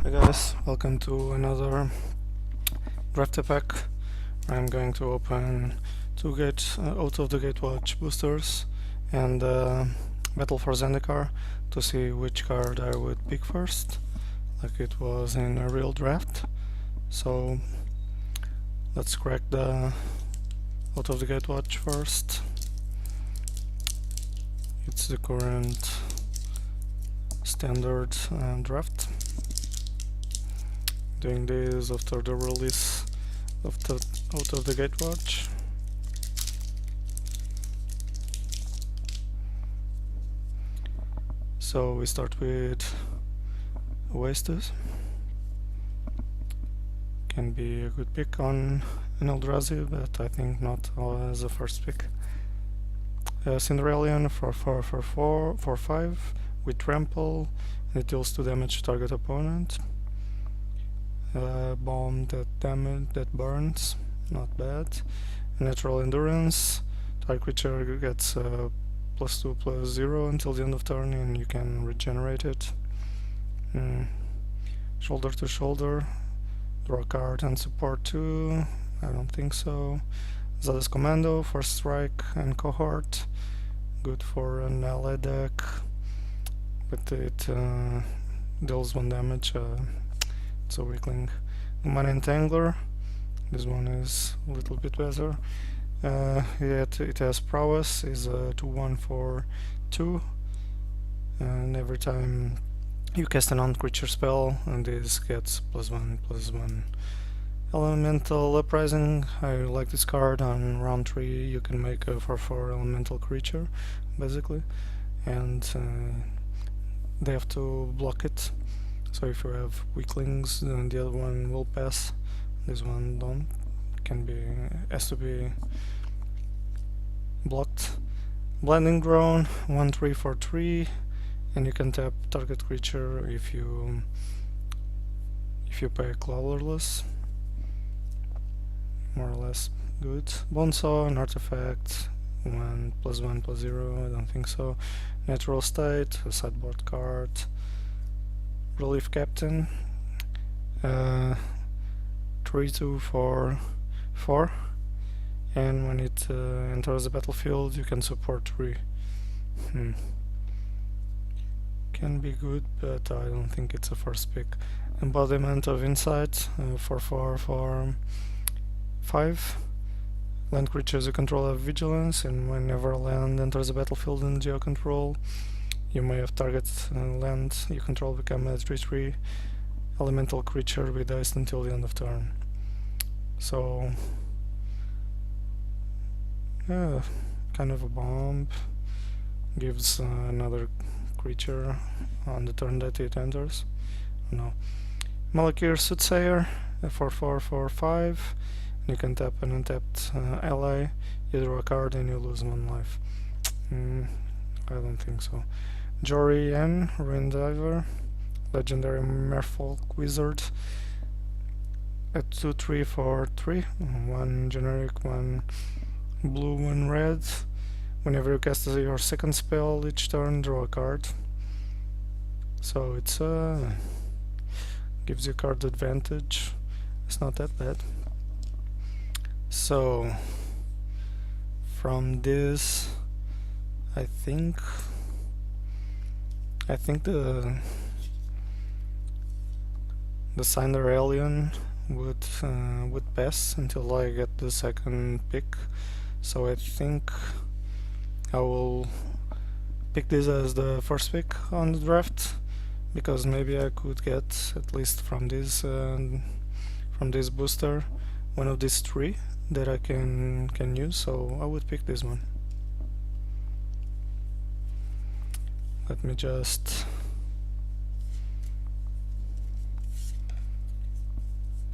Hi guys, welcome to another draft pack. I'm going to open two out of the Gatewatch boosters and battle for Zendikar to see which card I would pick first, like it was in a real draft. So let's crack the out of the Gatewatch first. It's the current standard draft. Doing this after the release of the out of the Gatewatch. So we start with Oasis. Can be a good pick on an Eldrazi, but I think not as a first pick. Cinderellian for 5 with trample, and it deals 2 damage to target opponent. Bomb that burns, not bad. Natural endurance, target creature gets +2/+0 until the end of turn, and you can regenerate it. Shoulder to shoulder, draw a card and support 2. I don't think so. Zada's Commando, First Strike and Cohort, good for an ally deck, but it deals 1 damage. It's a weakling. Mana Entangler, this one is a little bit better. It has prowess, is a 2/1 for 2, and every time you cast a non-creature spell, and this gets +1/+1. Elemental Uprising, I like this card. On round 3 you can make a 4/4 elemental creature, basically, and they have to block it. So if you have weaklings, then the other one will pass. This one don't. Has to be blocked. Blinding Drone, 1/3 for 3, and you can tap target creature if you pay colorless. More or less good. Bonesaw, an artifact, 1/+1/+0. I don't think so. Natural State, a sideboard card. Relief Captain, 3/2 for 4, and when it enters the battlefield you can support 3. Can be good, but I don't think it's a first pick. Embodiment of Insight, 4/4 for 5. Land creatures you control have vigilance, and whenever a land enters the battlefield in geo control, you may have target land you control become a 3/3 elemental creature with haste until the end of turn. So, yeah, kind of a bomb. Gives another creature on the turn that it enters. No. Malakir Soothsayer, 4/4 for 5. You can tap an untapped ally, you draw a card, and you lose 1 life. I don't think so. Jory N, Ruin Diver, legendary Merfolk Wizard, at 2/3 for 3, 1 generic, 1 blue, 1 red. Whenever you cast your second spell each turn, draw a card. So it's gives you card advantage. It's not that bad. So from this, I think the Cinderellian would pass until I get the second pick. So I think I will pick this as the first pick on the draft, because maybe I could get, at least from this booster, one of these 3 that I can use. So I would pick this one. Let me just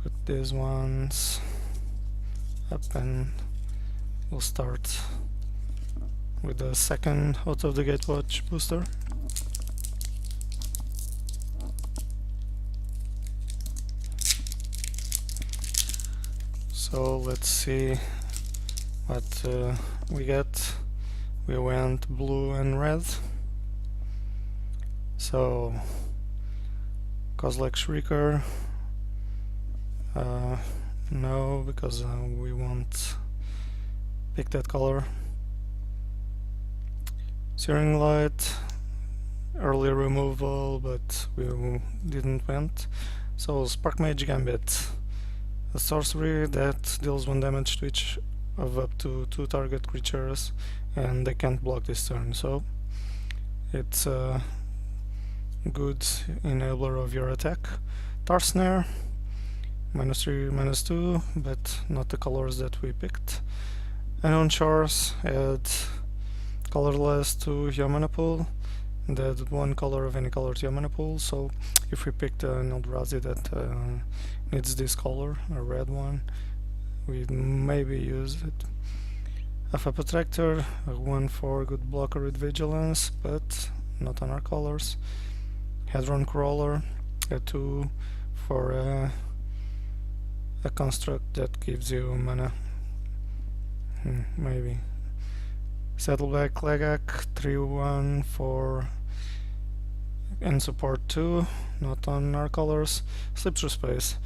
put these ones up, and we'll start with the second out of the Gatewatch booster. So let's see what we get. We went blue and red. So Kozlek Shrieker. No, because we won't pick that color. Searing Light, early removal, but we didn't went. So Spark Mage Gambit, a sorcery that deals 1 damage to each of up to 2 target creatures, and they can't block this turn, so it's a good enabler of your attack. Tar Snare, -3, -2, but not the colors that we picked. Unknown Shores, add colorless to your mana pool, and add 1 color of any color to your mana pool, so if we picked an Eldrazi that needs this color, a red one, we maybe use it. Alpha Protractor, a 1/4 good blocker with Vigilance, but not on our colors. Hadron Crawler, a 2 for a construct that gives you mana. Maybe. Saddleback Legak, 3/1 for and support 2, not on our colors. Slip Through Space.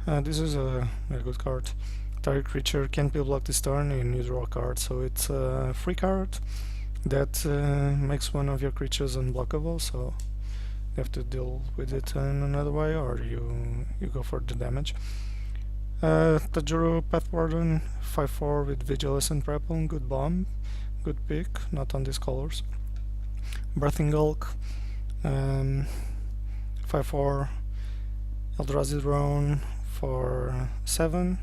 This is a good card. Target creature can't be blocked this turn and you draw a card, so it's a free card that makes one of your creatures unblockable, so you have to deal with it in another way, or you go for the damage. Tajuru Pathwarden, 5/4 with Vigilance and Grapple, good bomb, good pick, not on these colors. Birthing Gulk, 5/4 Eldrazi Drone for 7,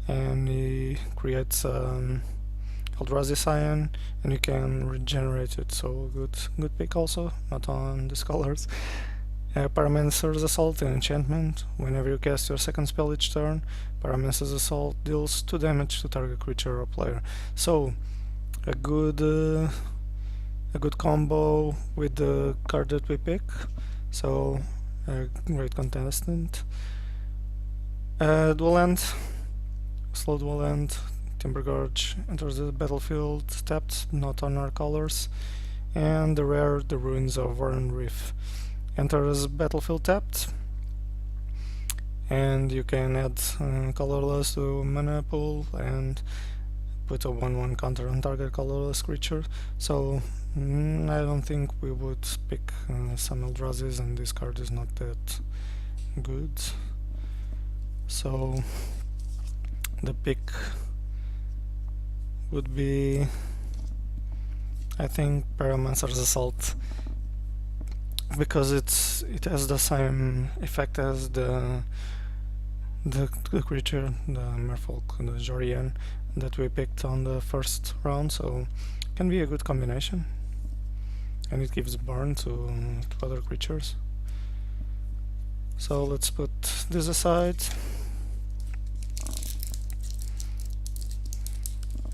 and he creates Eldrazi Scion, and you can regenerate it, so good pick also, not on these colors. Pyromancer's Assault, an enchantment. Whenever you cast your second spell each turn, Pyromancer's Assault deals 2 damage to target creature or player. So a good combo with the card that we pick, so a great contestant. Dual End, slow Dual End. Timber Gorge enters the battlefield tapped, not on our colors. And the rare, the Ruins of Warren Reef, enters battlefield tapped, and you can add colorless to mana pool and put a 1/1 counter on target colorless creature. So I don't think we would pick some Eldrazi's, and this card is not that good. So the pick would be, I think, Pyromancer's Assault, because it has the same effect as the creature, the Merfolk, the Jorian, that we picked on the first round, so it can be a good combination, and it gives burn to other creatures. So let's put this aside,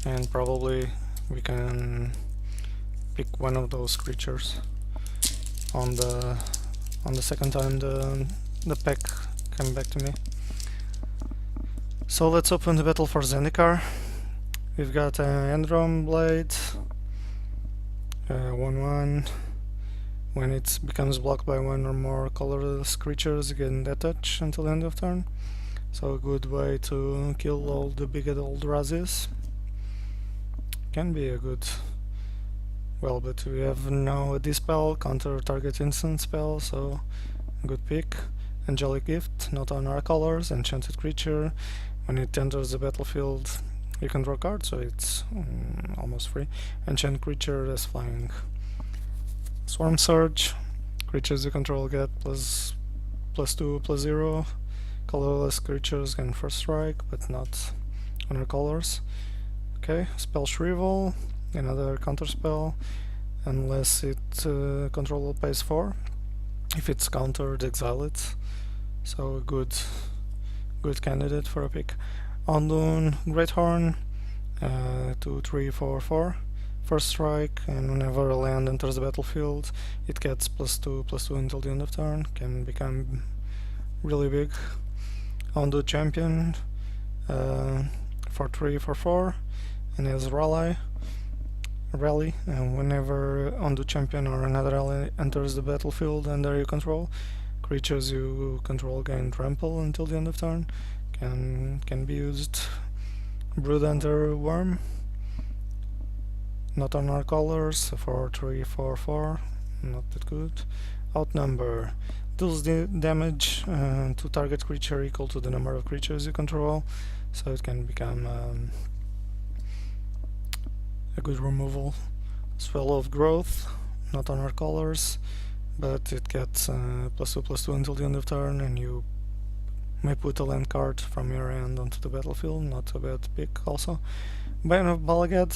and probably we can pick one of those creatures on the second time the pack came back to me. So let's open the battle for Zendikar. We've got an Endron Blade, 1/1. When it becomes blocked by 1 or more colorless creatures, you get that touch until the end of turn. So a good way to kill all the big Eldrazi's. Can be a good... Well, but we have now a Dispel, counter target instant spell, so good pick. Angelic Gift, not on our colors. Enchanted creature, when it enters the battlefield you can draw cards, so it's almost free. Enchanted creature as flying. Swarm Surge, creatures you control get +2/+0. Colorless creatures can first strike, but not on our colors. Okay, Spell Shrivel, another counter spell, unless it control pays 4. If it's countered, exile it. So a good candidate for a pick. Ondun Greathorn, 2/3/4/4. First strike, and whenever a land enters the battlefield, it gets +2/+2 until the end of turn. Can become really big. Ondu Champion, 4/3/4/4, and has Rally, and whenever Ondu Champion or another ally enters the battlefield under your control, creatures you control gain trample until the end of turn. Can be used. Brood Enter Worm. Not on our colors. 4/3/4/4. Not that good. Outnumber. Deals damage to target creature equal to the number of creatures you control, so it can become a good removal. Swell of Growth, not on our colors, but it gets +2/+2 until the end of turn, and you may put a land card from your hand onto the battlefield. Not a bad pick also. Bane of Balagad,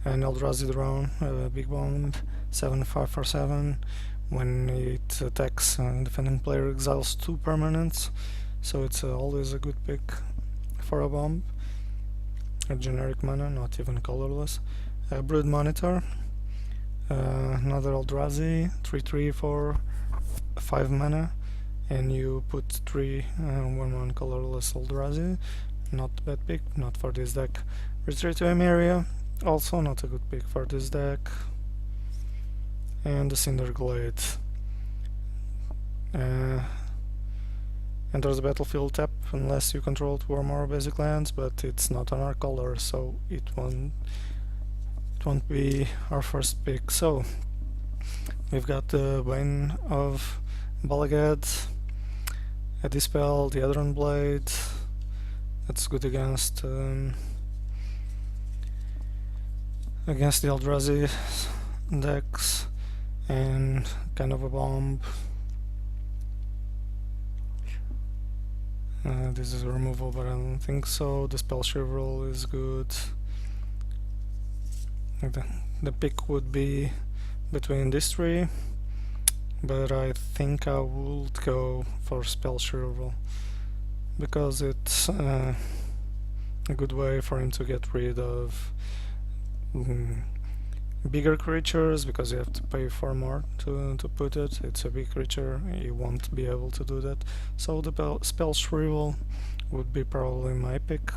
an Eldrazi drone, big bomb, 7/5/7. When it attacks, defending player exiles 2 permanents, so it's always a good pick for a bomb. A generic mana, not even colorless. Brood Monitor, another Eldrazi, 3/3 for 5 mana, and you put 3 1/1 colorless Eldrazi. Not a bad pick, not for this deck. Retreat to Emeria, also not a good pick for this deck. And the Cinder Glade. Enters the battlefield tap unless you control 2 or more basic lands, but it's not on our color, so it won't be our first pick. So we've got the Bane of Balagad, a Dispel, the Adron Blade. That's good against the Eldrazi decks, and kind of a bomb. This is a removal, but I don't think so. The Spell Shrivel is good. The pick would be between these 3, but I think I would go for Spell Shrivel because it's a good way for him to get rid of bigger creatures, because you have to pay 4 more to put it. It's a big creature, you won't be able to do that. So the Spell Shrivel would be probably my pick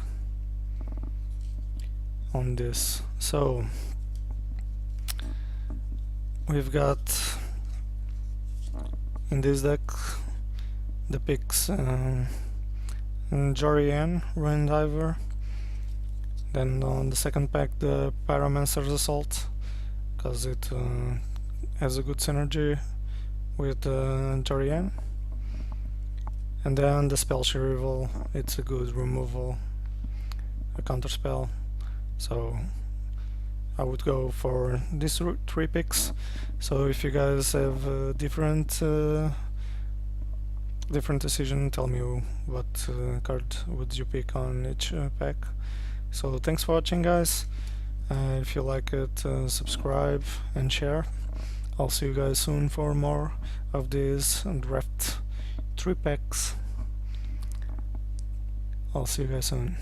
on this. So we've got in this deck the picks Jorian, Ruin Diver. Then on the second pack the Pyromancer's Assault, because it has a good synergy with Jorian. And then the Spell Shrivel, it's a good removal, a counter spell. So I would go for these 3 picks. So if you guys have a different decision, tell me what card would you pick on each pack. So thanks for watching, guys. If you like it, subscribe and share. I'll see you guys soon for more of these draft 3 packs. I'll see you guys soon.